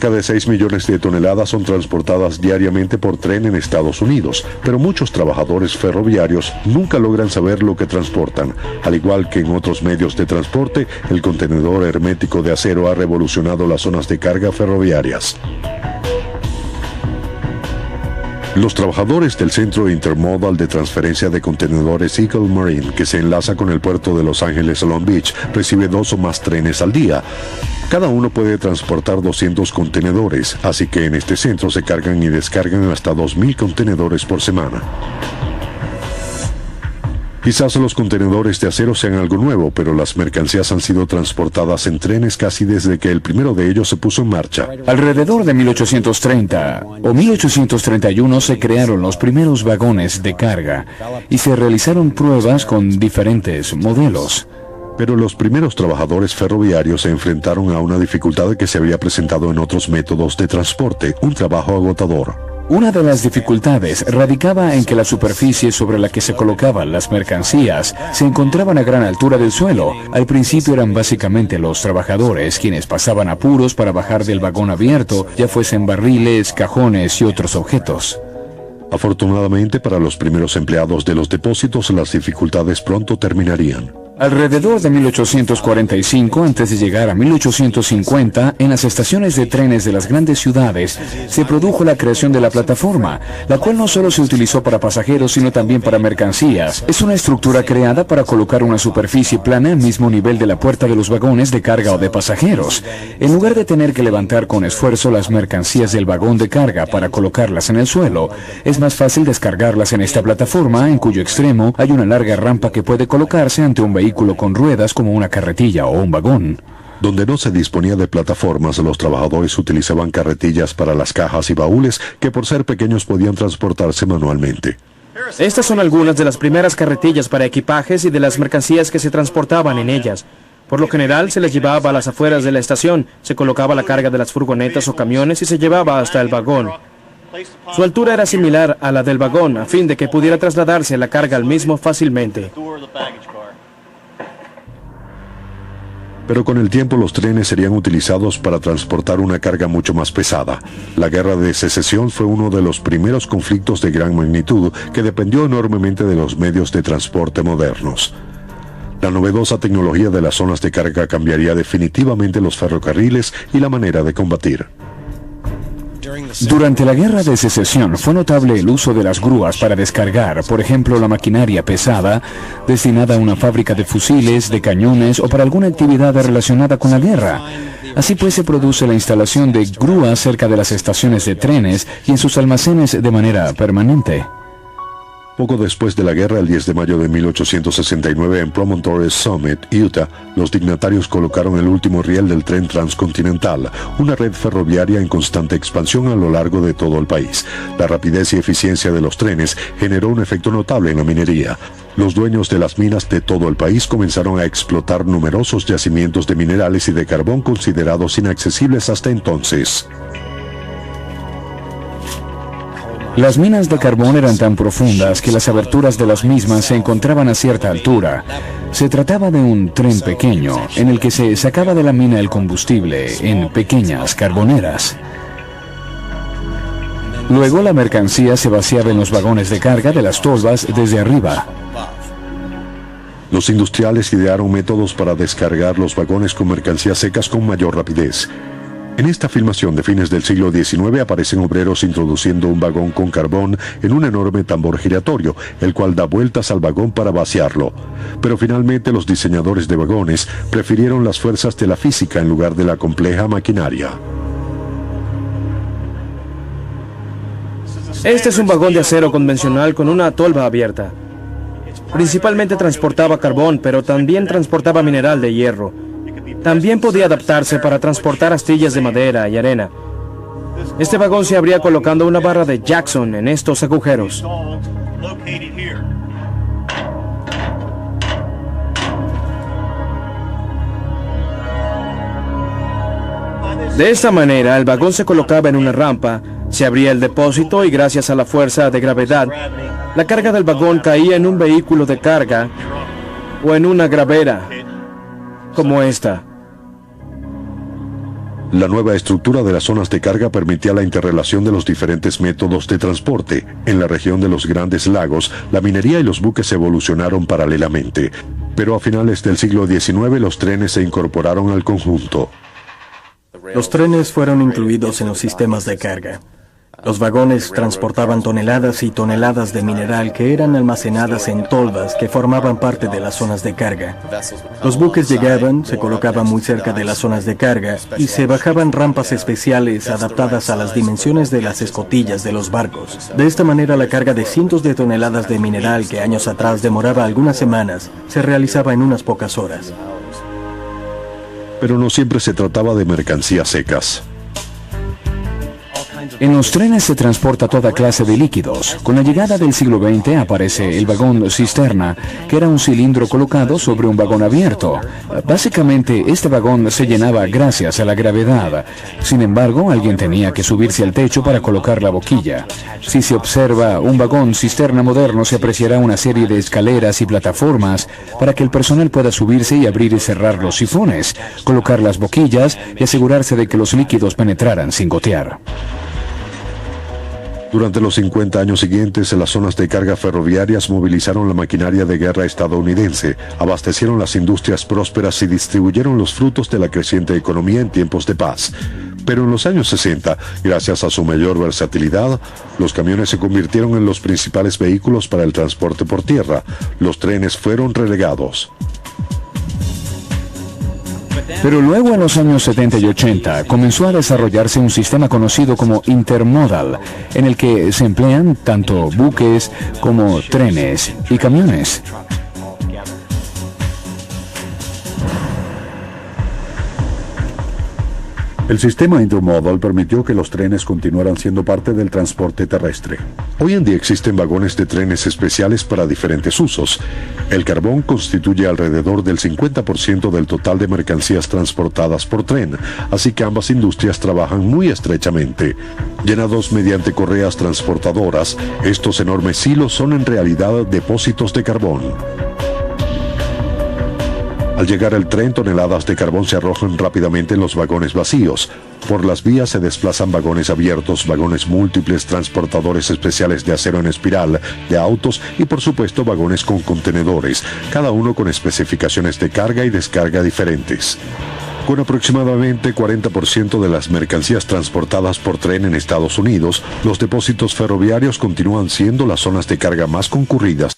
Cerca de 6 millones de toneladas son transportadas diariamente por tren en Estados Unidos, pero muchos trabajadores ferroviarios nunca logran saber lo que transportan. Al igual que en otros medios de transporte, el contenedor hermético de acero ha revolucionado las zonas de carga ferroviarias. Los trabajadores del Centro Intermodal de Transferencia de Contenedores Eagle Marine, que se enlaza con el puerto de Los Ángeles Long Beach, recibe 2 o más trenes al día. Cada uno puede transportar 200 contenedores, así que en este centro se cargan y descargan hasta 2.000 contenedores por semana. Quizás los contenedores de acero sean algo nuevo, pero las mercancías han sido transportadas en trenes casi desde que el primero de ellos se puso en marcha. Alrededor de 1830 o 1831 se crearon los primeros vagones de carga y se realizaron pruebas con diferentes modelos. Pero los primeros trabajadores ferroviarios se enfrentaron a una dificultad que se había presentado en otros métodos de transporte, un trabajo agotador. Una de las dificultades radicaba en que la superficie sobre la que se colocaban las mercancías se encontraban a gran altura del suelo. Al principio eran básicamente los trabajadores quienes pasaban apuros para bajar del vagón abierto, ya fuesen barriles, cajones y otros objetos. Afortunadamente para los primeros empleados de los depósitos, las dificultades pronto terminarían. Alrededor de 1845, antes de llegar a 1850, en las estaciones de trenes de las grandes ciudades, se produjo la creación de la plataforma, la cual no solo se utilizó para pasajeros, sino también para mercancías. Es una estructura creada para colocar una superficie plana al mismo nivel de la puerta de los vagones de carga o de pasajeros. En lugar de tener que levantar con esfuerzo las mercancías del vagón de carga para colocarlas en el suelo, es más fácil descargarlas en esta plataforma, en cuyo extremo hay una larga rampa que puede colocarse ante un vehículo con ruedas como una carretilla o un vagón. Donde no se disponía de plataformas, los trabajadores utilizaban carretillas para las cajas y baúles que por ser pequeños podían transportarse manualmente. Estas son algunas de las primeras carretillas para equipajes y de las mercancías que se transportaban en ellas. Por lo general se les llevaba a las afueras de la estación, se colocaba la carga de las furgonetas o camiones y se llevaba hasta el vagón. Su altura era similar a la del vagón, a fin de que pudiera trasladarse la carga al mismo fácilmente. Pero con el tiempo los trenes serían utilizados para transportar una carga mucho más pesada. La Guerra de Secesión fue uno de los primeros conflictos de gran magnitud que dependió enormemente de los medios de transporte modernos. La novedosa tecnología de las zonas de carga cambiaría definitivamente los ferrocarriles y la manera de combatir. Durante la Guerra de Secesión fue notable el uso de las grúas para descargar, por ejemplo, la maquinaria pesada destinada a una fábrica de fusiles, de cañones o para alguna actividad relacionada con la guerra. Así pues se produce la instalación de grúas cerca de las estaciones de trenes y en sus almacenes de manera permanente. Poco después de la guerra, el 10 de mayo de 1869, en Promontory Summit, Utah, los dignatarios colocaron el último riel del tren transcontinental, una red ferroviaria en constante expansión a lo largo de todo el país. La rapidez y eficiencia de los trenes generó un efecto notable en la minería. Los dueños de las minas de todo el país comenzaron a explotar numerosos yacimientos de minerales y de carbón considerados inaccesibles hasta entonces. Las minas de carbón eran tan profundas que las aberturas de las mismas se encontraban a cierta altura. Se trataba de un tren pequeño en el que se sacaba de la mina el combustible en pequeñas carboneras. Luego la mercancía se vaciaba en los vagones de carga de las tolvas desde arriba. Los industriales idearon métodos para descargar los vagones con mercancías secas con mayor rapidez. En esta filmación de fines del siglo XIX aparecen obreros introduciendo un vagón con carbón en un enorme tambor giratorio, el cual da vueltas al vagón para vaciarlo. Pero finalmente los diseñadores de vagones prefirieron las fuerzas de la física en lugar de la compleja maquinaria. Este es un vagón de acero convencional con una tolva abierta. Principalmente transportaba carbón, pero también transportaba mineral de hierro. También podía adaptarse para transportar astillas de madera y arena. Este vagón se abría colocando una barra de Jackson en estos agujeros. De esta manera, el vagón se colocaba en una rampa, se abría el depósito y gracias a la fuerza de gravedad, la carga del vagón caía en un vehículo de carga o en una gravera, como esta. La nueva estructura de las zonas de carga permitía la interrelación de los diferentes métodos de transporte. En la región de los Grandes Lagos, la minería y los buques evolucionaron paralelamente. Pero a finales del siglo XIX los trenes se incorporaron al conjunto. Los trenes fueron incluidos en los sistemas de carga. Los vagones transportaban toneladas y toneladas de mineral que eran almacenadas en tolvas que formaban parte de las zonas de carga. Los buques llegaban, se colocaban muy cerca de las zonas de carga y se bajaban rampas especiales adaptadas a las dimensiones de las escotillas de los barcos. De esta manera la carga de cientos de toneladas de mineral que años atrás demoraba algunas semanas se realizaba en unas pocas horas. Pero no siempre se trataba de mercancías secas. En los trenes se transporta toda clase de líquidos. Con la llegada del siglo XX aparece el vagón cisterna, que era un cilindro colocado sobre un vagón abierto. Básicamente, este vagón se llenaba gracias a la gravedad. Sin embargo, alguien tenía que subirse al techo para colocar la boquilla. Si se observa un vagón cisterna moderno, se apreciará una serie de escaleras y plataformas para que el personal pueda subirse y abrir y cerrar los sifones, colocar las boquillas y asegurarse de que los líquidos penetraran sin gotear. Durante los 50 años siguientes, las zonas de carga ferroviarias movilizaron la maquinaria de guerra estadounidense, abastecieron las industrias prósperas y distribuyeron los frutos de la creciente economía en tiempos de paz. Pero en los años 60, gracias a su mayor versatilidad, los camiones se convirtieron en los principales vehículos para el transporte por tierra. Los trenes fueron relegados. Pero luego en los años 70 y 80 comenzó a desarrollarse un sistema conocido como intermodal, en el que se emplean tanto buques como trenes y camiones. El sistema intermodal permitió que los trenes continuaran siendo parte del transporte terrestre. Hoy en día existen vagones de trenes especiales para diferentes usos. El carbón constituye alrededor del 50% del total de mercancías transportadas por tren, así que ambas industrias trabajan muy estrechamente. Llenados mediante correas transportadoras, estos enormes silos son en realidad depósitos de carbón. Al llegar el tren, toneladas de carbón se arrojan rápidamente en los vagones vacíos. Por las vías se desplazan vagones abiertos, vagones múltiples, transportadores especiales de acero en espiral, de autos y por supuesto vagones con contenedores, cada uno con especificaciones de carga y descarga diferentes. Con aproximadamente 40% de las mercancías transportadas por tren en Estados Unidos, los depósitos ferroviarios continúan siendo las zonas de carga más concurridas.